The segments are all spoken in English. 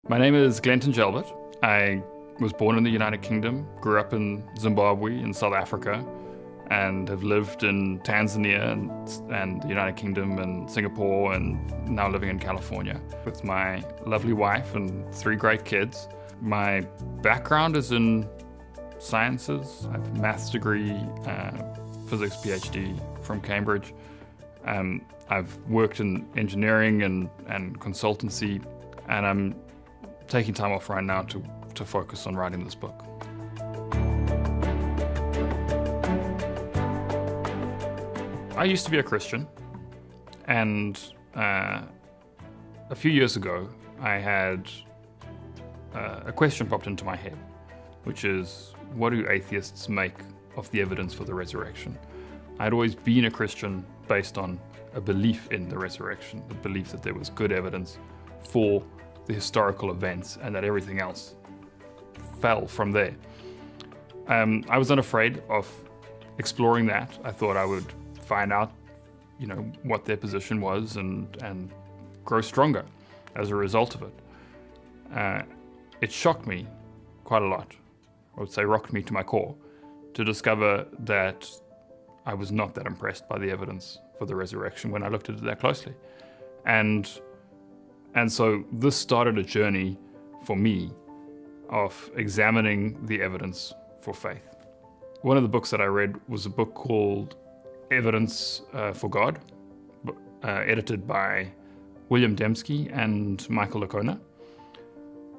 My name is Glenton Jelbert. I was born in the United Kingdom, grew up in Zimbabwe in South Africa, and have lived in Tanzania and the United Kingdom and Singapore, and now living in California with my lovely wife and 3 great kids. My background is in sciences. I have a maths degree, physics PhD from Cambridge. I've worked in engineering and consultancy, and I'm taking time off right now to focus on writing this book. I used to be a Christian, and a few years ago I had a question popped into my head, which is, what do atheists make of the evidence for the resurrection? I'd always been a Christian based on a belief in the resurrection, the belief that there was good evidence for the historical events and that everything else fell from there. I was unafraid of exploring that. I thought I would find out, what their position was and grow stronger as a result of it. It shocked me quite a lot. I would say rocked me to my core to discover that I was not that impressed by the evidence for the resurrection when I looked at it that closely. And so this started a journey for me of examining the evidence for faith. One of the books that I read was a book called Evidence for God, edited by William Dembski and Michael Licona.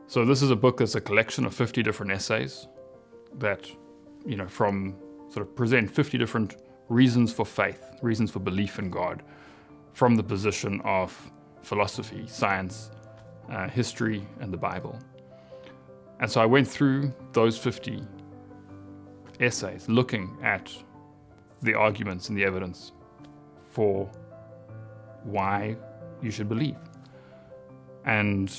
So this is a book that's a collection of 50 different essays that, present 50 different reasons for faith, reasons for belief in God, from the position of philosophy, science, history, and the Bible. And so I went through those 50 essays looking at the arguments and the evidence for why you should believe. And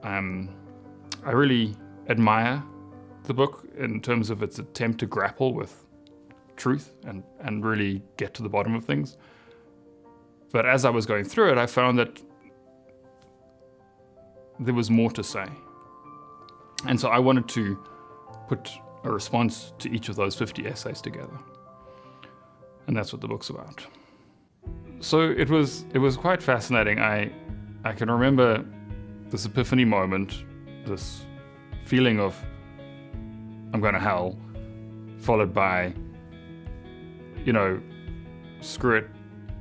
I really admire the book in terms of its attempt to grapple with truth and really get to the bottom of things. But as I was going through it, I found that there was more to say. And so I wanted to put a response to each of those 50 essays together. And that's what the book's about. So it was quite fascinating. I can remember this epiphany moment, this feeling of I'm going to hell, followed by, screw it.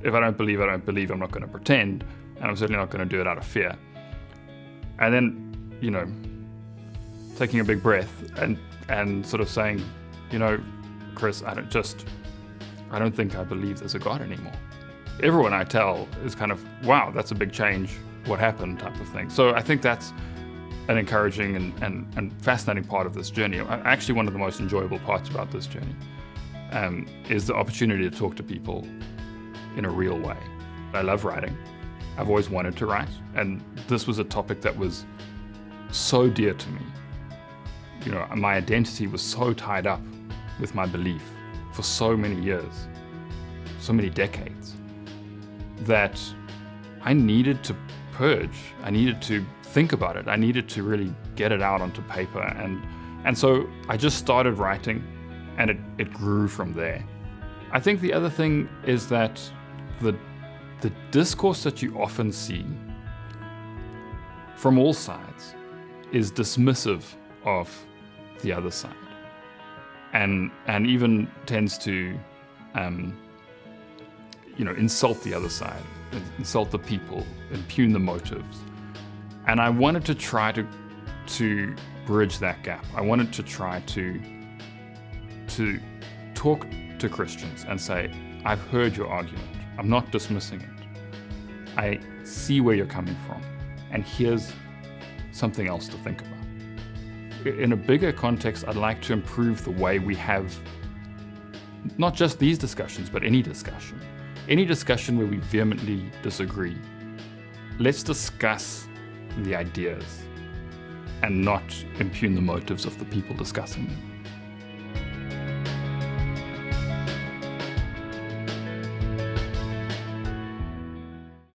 If I don't believe, I don't believe. I'm not going to pretend, and I'm certainly not going to do it out of fear. And then, taking a big breath and sort of saying, Chris, I don't think I believe there's a God anymore. Everyone I tell is kind of, wow, that's a big change. What happened type of thing. So I think that's an encouraging and fascinating part of this journey. Actually, one of the most enjoyable parts about this journey is the opportunity to talk to people in a real way. I love writing. I've always wanted to write, and this was a topic that was so dear to me. My identity was so tied up with my belief for so many years, so many decades, that I needed to purge. I needed to think about it. I needed to really get it out onto paper. And so I just started writing, and it grew from there. I think the other thing is that the discourse that you often see from all sides is dismissive of the other side, and even tends to insult the other side, insult the people, impugn the motives. And I wanted to try to bridge that gap. I wanted to try to talk to Christians and say, I've heard your argument. I'm not dismissing it. I see where you're coming from, and here's something else to think about. In a bigger context, I'd like to improve the way we have not just these discussions, but any discussion. Any discussion where we vehemently disagree. Let's discuss the ideas and not impugn the motives of the people discussing them.